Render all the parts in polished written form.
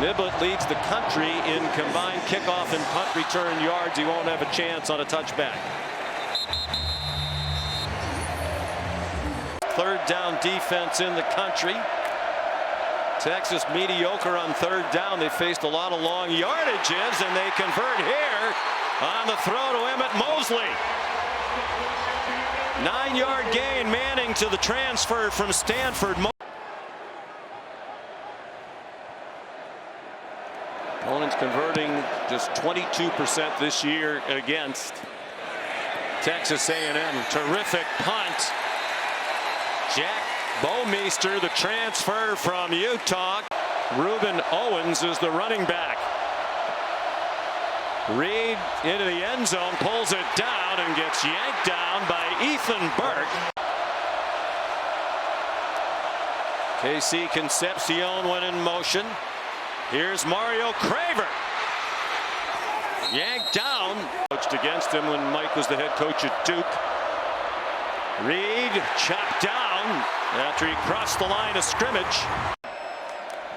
Niblett leads the country in combined kickoff and punt return yards. He won't have a chance on a touchback. Third down defense in the country. Texas mediocre on third down. They faced a lot of long yardages, and they convert here on the throw to Emmett Mosley. 9-yard gain. Manning to the transfer from Stanford. Opponents converting just 22% this year against Texas A&M. Terrific punt. Jack Bowmeister, the transfer from Utah. Reuben Owens is the running back. Reed into the end zone, pulls it down and gets yanked down by Ethan Burke. KC Concepcion went in motion. Here's Mario Craver. Yanked down. Coached against him when Mike was the head coach at Duke. Reed chopped down after he crossed the line of scrimmage.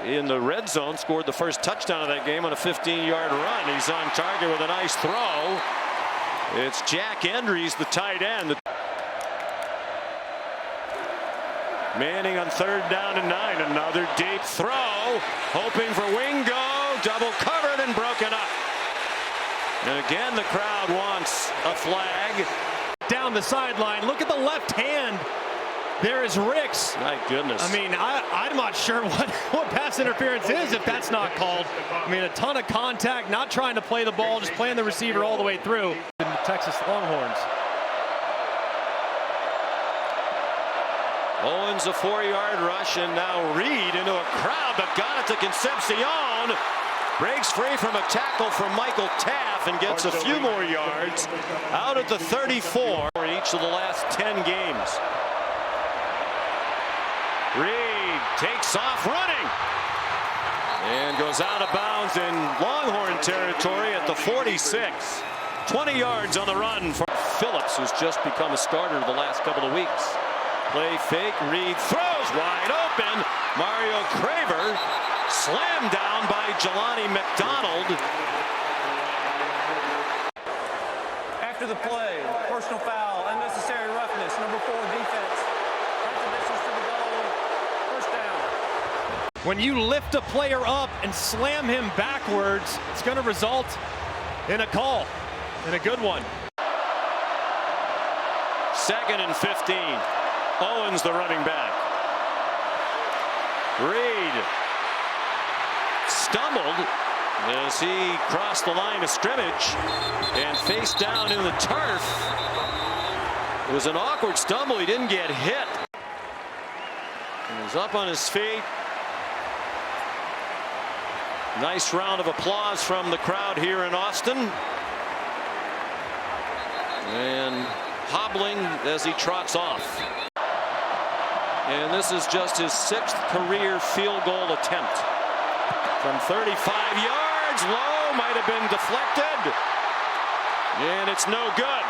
In the red zone, scored the first touchdown of that game on a 15-yard run. He's on target with a nice throw. It's Jack Endries, the tight end. Manning on third down and 9. Another deep throw. Hoping for Wingo. Double covered and broken up. And again, the crowd wants a flag. Down the sideline. Look at the left hand. There is Ricks. My goodness. I mean, I'm not sure what pass interference is if that's not called. I mean, a ton of contact, not trying to play the ball, just playing the receiver all the way through. In the Texas Longhorns. Owens a 4-yard rush, and now Reed into a crowd, but got it to Concepcion. Breaks free from a tackle from Michael Taff and gets a few more yards out at the 34 in each of the last 10 games. Reed takes off running and goes out of bounds in Longhorn territory at the 46. 20 yards on the run for Phillips, who's just become a starter the last couple of weeks. Play fake. Reed throws wide open. Mario Craver slammed down by Jelani McDonald. After the play, personal foul, unnecessary roughness, number 4 defense. Distance to the goal, first down. When you lift a player up and slam him backwards, it's going to result in a call, and a good one. 2nd and 15. Owens the running back. Reed stumbled as he crossed the line of scrimmage and face down in the turf. It was an awkward stumble. He didn't get hit. He was up on his feet. Nice round of applause from the crowd here in Austin. And hobbling as he trots off. And this is just his 6th career field goal attempt. From 35 yards, low, might have been deflected. And it's no good.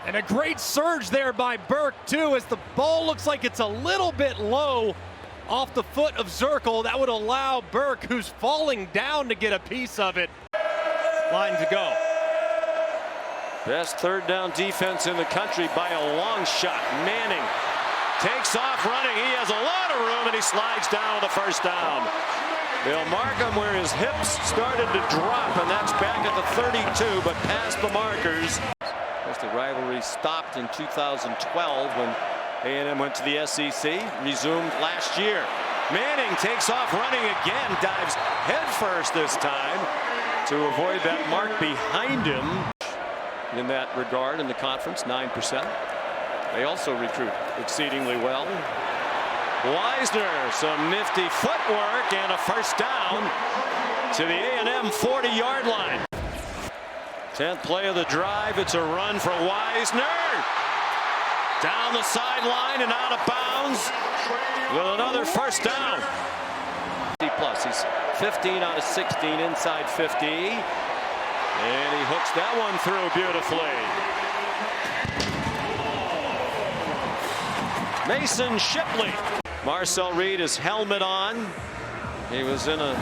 And a great surge there by Burke, too, as the ball looks like it's a little bit low off the foot of Zirkle. That would allow Burke, who's falling down, to get a piece of it. Line to go. Best third down defense in the country by a long shot. Manning takes off running. He has a lot of room, and he slides down with a first down. They'll mark him where his hips started to drop, and that's back at the 32, but past the markers. The rivalry stopped in 2012 when A&M went to the SEC, resumed last year. Manning takes off running again, dives headfirst this time to avoid that mark behind him. In that regard, in the conference, 9%. They also recruit exceedingly well. Weisner, some nifty footwork and a first down to the A&M 40-yard line. 10th play of the drive. It's a run for Weisner. Down the sideline and out of bounds with another first down. Plus, he's 15 out of 16 inside 50. And he hooks that one through beautifully. Mason Shipley. Marcel Reed, his helmet on. He was in a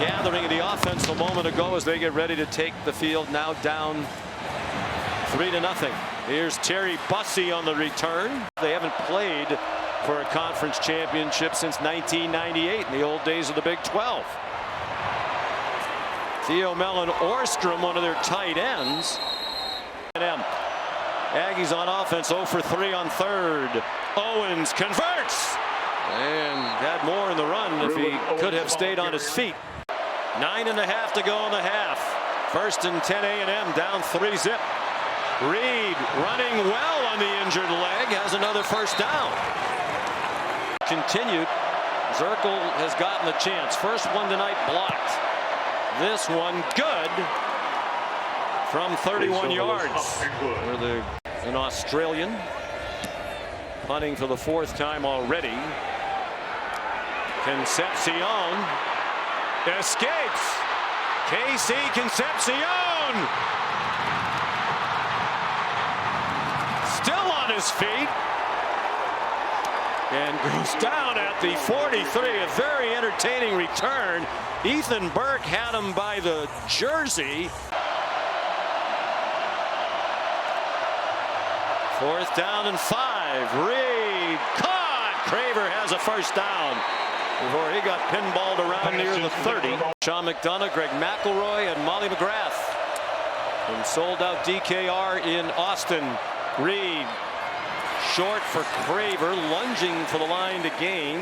gathering of the offense a moment ago as they get ready to take the field, now down 3-0. Here's Terry Bussey on the return. They haven't played for a conference championship since 1998 in the old days of the Big 12. Theo Mellon Orstrom, one of their tight ends. Aggies on offense, 0 for 3 on third. Owens converts and had more in the run if he could have stayed on his feet. 9.5 to go in the half. First and 10, A&M down 3-zip. Reed running well on the injured leg, has another first down. Continued. Zirkel has gotten the chance. First one tonight blocked. This one good from 31 yards. An Australian punting for the 4th time already. Concepcion escapes. KC Concepcion still on his feet and goes down at the 43. A very entertaining return. Ethan Burke had him by the jersey. 4th down and 5. Reed caught. Craver has a first down before he got pinballed around near the 30. Sean McDonough, Greg McElroy, and Molly McGrath. And sold out DKR in Austin. Reed short for Craver, lunging for the line to gain.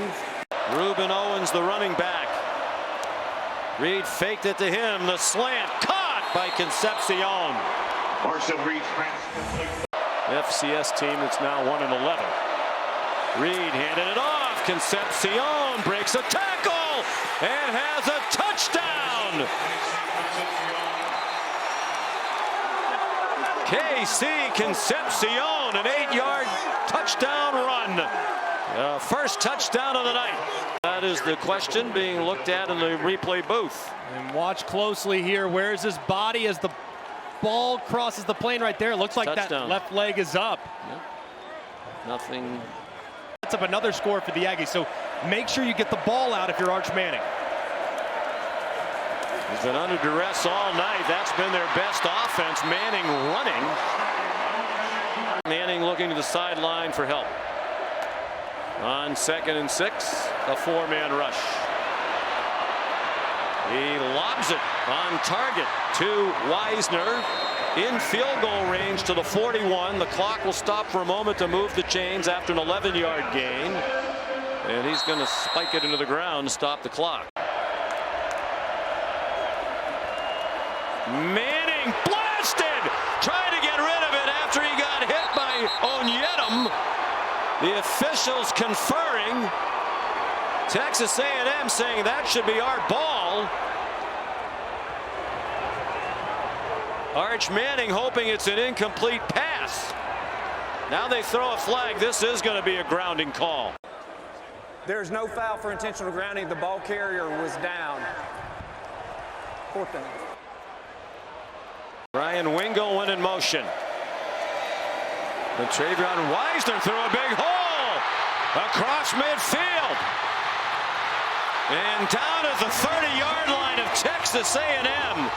Reuben Owens, the running back. Reed faked it to him. The slant caught by Concepcion. Marcel Reed. FCS team that's now 1-11. Reed handed it off. Concepcion breaks a tackle and has a touchdown. KC Concepcion, an 8-yard touchdown run. First touchdown of the night. That is the question being looked at in the replay booth. And watch closely here. Where's his body as the ball crosses the plane right there? It looks like Touchdown. that left leg is up. Yep. Nothing. That's up another score for the Aggies. So make sure you get the ball out if you're Arch Manning. He's been under duress all night. That's been their best offense. Manning running. Manning looking to the sideline for help. On 2nd and 6, a 4-man rush. He lobs it on target to Wisner in field goal range to the 41. The clock will stop for a moment to move the chains after an 11-yard gain. And he's going to spike it into the ground to stop the clock. Manning blasted, trying to get rid of it after he got hit by Onyedim. The officials conferring. Texas A&M saying that should be our ball. Arch Manning hoping it's an incomplete pass. Now they throw a flag. This is going to be a grounding call. There's no foul for intentional grounding. The ball carrier was down. 4th down. Brian Wingo went in motion. And Travion Wisner threw a big hole across midfield. And down at the 30-yard line of Texas A&M,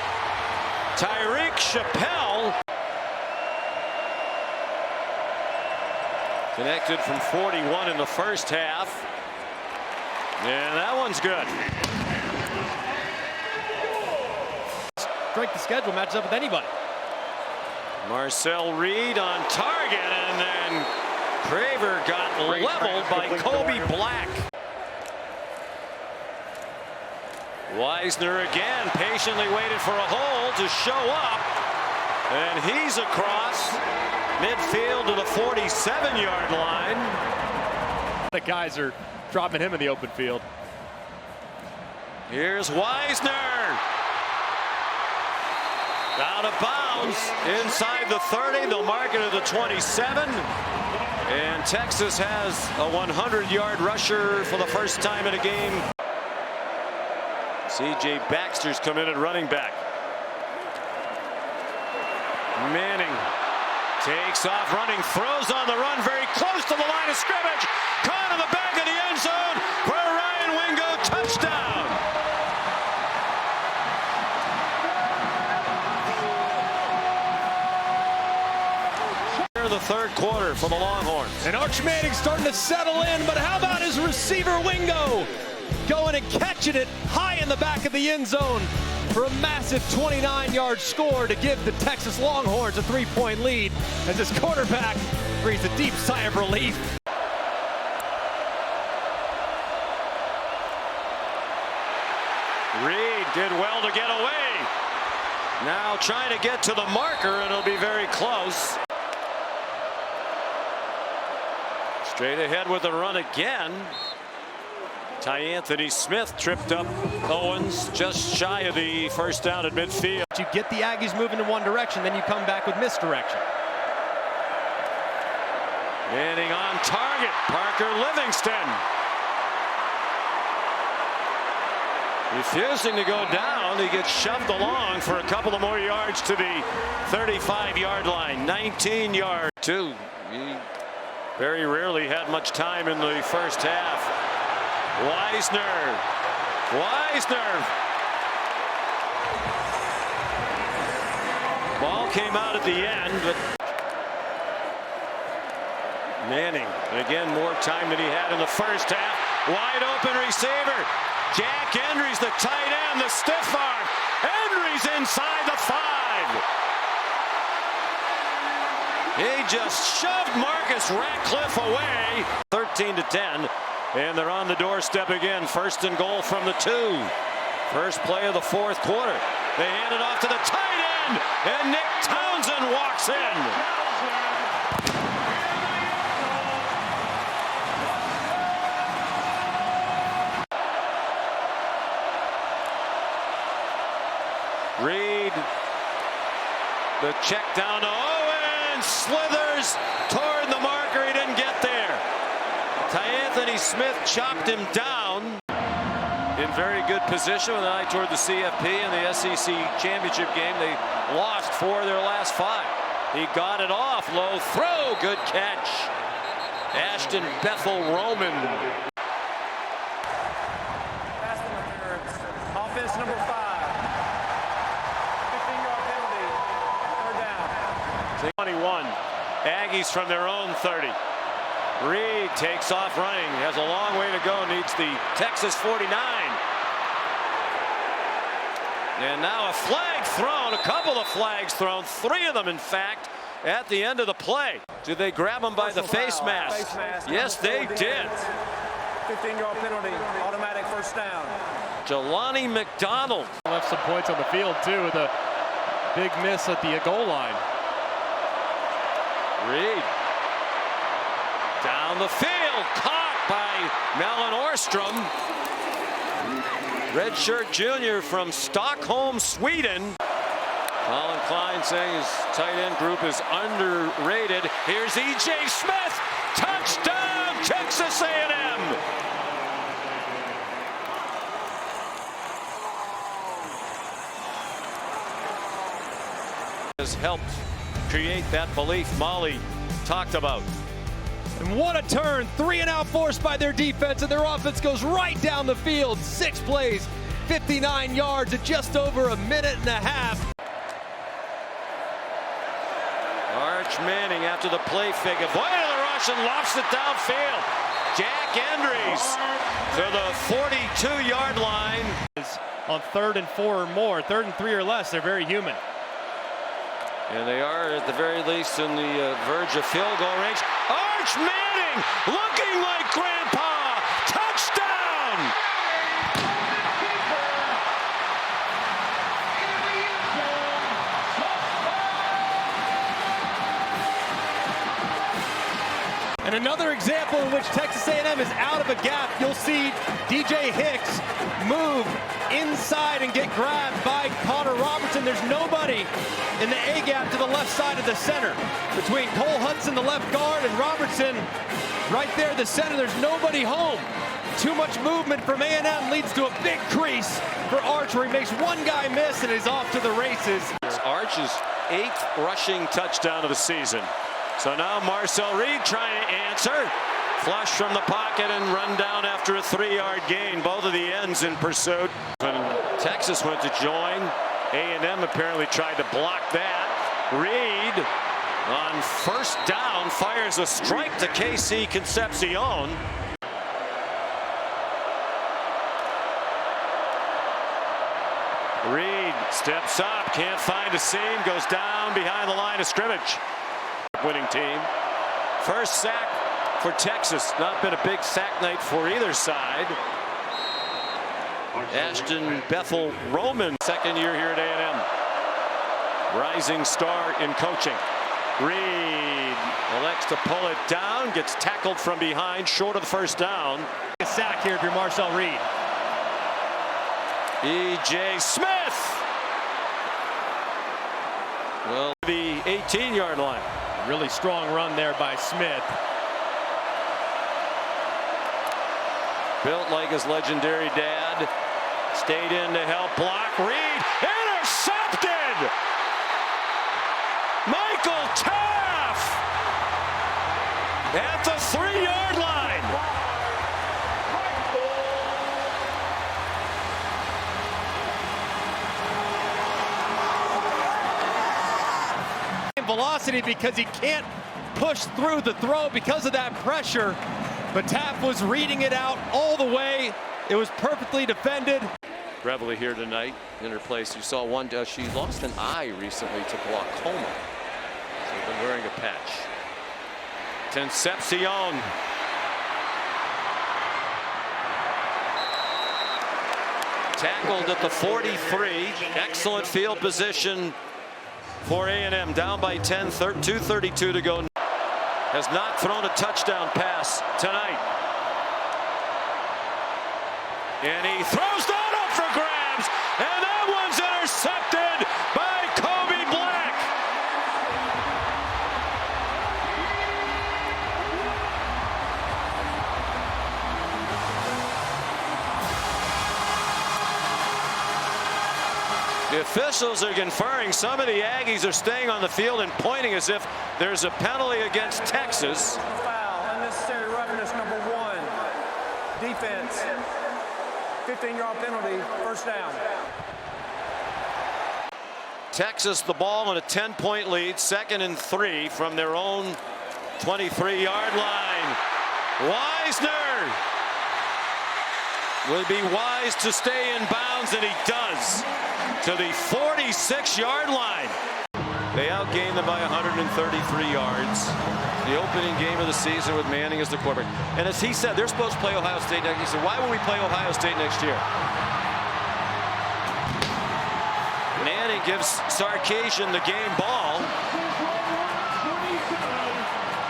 Tyreek Chappelle connected from 41 in the first half. And that one's good. Strike the schedule matches up with anybody. Marcel Reed on target, and then Craver got leveled by Kobe Black. Wisner again patiently waited for a hole to show up, and he's across midfield to the 47-yard line. The guys are dropping him in the open field. Here's Wisner. Out of bounds inside the 30. They'll mark it at the 27. And Texas has a 100-yard rusher for the first time in a game. C.J. Baxter's come in at running back. Manning takes off running, throws on the run very close to the line of scrimmage. Caught in the back of the end zone. third quarter for the Longhorns. And Arch Manning's starting to settle in, but how about his receiver Wingo going and catching it high in the back of the end zone for a massive 29-yard score to give the Texas Longhorns a 3-point lead as his quarterback breathes a deep sigh of relief. Reed did well to get away. Now trying to get to the marker, and it'll be very close. Straight ahead with the run again. Anthony Smith tripped up Owens just shy of the first down at midfield. You get the Aggies moving in one direction, then you come back with misdirection. Manning on target. Parker Livingston. Refusing to go down. He gets shoved along for a couple of more yards to the 35-yard line. 19 yards. He very rarely had much time in the first half. Wisner. Ball came out at the end, but Manning, again, more time than he had in the first half. Wide open receiver. Jack Endry's the tight end, the stiff arm. Endry's inside the 5. He just shoved Marcus Ratcliffe away. 13-10. And they're on the doorstep again. 1st and goal from the 2. First play of the fourth quarter. They hand it off to the tight end, and Nick Townsend walks in. Reed, the check down to Owens, slithers toward the marker. He didn't get there. Anthony Smith chopped him down. In very good position with an eye toward the CFP in the SEC championship game. They lost 4 of their last 5. He got it off. Low throw. Good catch. Ashton Bethel Roman. Pass interference. Offense number 5. 15-yard penalty. 3rd down. 21. Aggies from their own 30. Reed takes off running. Has a long way to go. Needs the Texas 49. And now a flag thrown. A couple of flags thrown. 3 of them, in fact, at the end of the play. Did they grab him by the face mask? Yes, they did. 15-yard penalty. Automatic 1st down. Jelani McDonald. Left some points on the field, too, with a big miss at the goal line. Reed. Down the field, caught by Mellon Orstrom. Redshirt junior from Stockholm, Sweden. Colin Klein saying his tight end group is underrated. Here's E.J. Smith. Touchdown, Texas A&M. Has helped create that belief Molly talked about. And what a turn. 3-and-out forced by their defense, and their offense goes right down the field. 6 plays, 59 yards at just over a minute and a half. Arch Manning after the play fake. Avoided the rush and lofts it downfield. Jack Endries to the 42-yard line. On 3rd and 4 or more, 3rd and 3 or less, they're very human. And they are, at the very least, in the verge of field goal range. Arch Manning looking like Grandpa. Touchdown! And another example in which Texas A&M is out of a gap. You'll see DJ Hicks move inside and get grabbed by Connor Robertson. There's nobody in the A-gap to the left side of the center. Between Cole Hudson, the left guard, and Robertson right there at the center, there's nobody home. Too much movement from A&M leads to a big crease for Arch, where he makes one guy miss and is off to the races. It's Arch's 8th rushing touchdown of the season. So now Marcel Reed trying to answer. Flush from the pocket and run down after a 3-yard gain. Both of the ends in pursuit. When Texas went to join, A&M apparently tried to block that. Reed On first down, fires a strike to KC Concepcion. Reed steps up, can't find a seam, goes down behind the line of scrimmage. Winning team. First sack for Texas. Not been a big sack night for either side. Ashton Bethel Roman, second year here at A&M. Rising star in coaching. Reed elects to pull it down, gets tackled from behind, short of the first down. A sack here if you're Marcel Reed. E.J. Smith. Well, the 18-yard line. Really strong run there by Smith. Built like his legendary dad. Stayed in to help block. Reed intercepted. Michael Taff at the 3-yard line. Velocity because he can't push through the throw because of that pressure. But Taff was reading it out all the way. It was perfectly defended. Reveille here tonight in her place. You saw one. She lost an eye recently to glaucoma. So been wearing a patch. Concepcion. Tackled at the 43. Excellent field position for A&M. Down by 10, 2:32 to go. Has not thrown a touchdown pass tonight. And he throws that up for grabs. And that one's intercepted by Kobe Black. The officials are conferring. Some of the Aggies are staying on the field and pointing as if there's a penalty against Texas. Foul, unnecessary roughness, number 1. Defense. 15-yard penalty, first down. Texas the ball on a 10-point lead, 2nd and 3 from their own 23-yard line. Wisner will be wise to stay in bounds, and he does, to the 46-yard line. They outgained them by 133 yards. The opening game of the season with Manning as the quarterback. And as he said, they're supposed to play Ohio State next year. He said, why will we play Ohio State next year? Manning gives Sarkisian the game ball.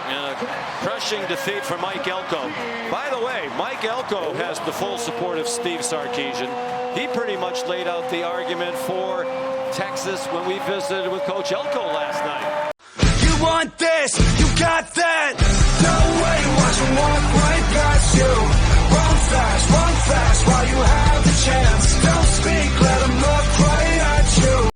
And a crushing defeat for Mike Elko. By the way, Mike Elko has the full support of Steve Sarkisian. He pretty much laid out the argument for Texas when we visited with Coach Elko last night. You want this, you got that.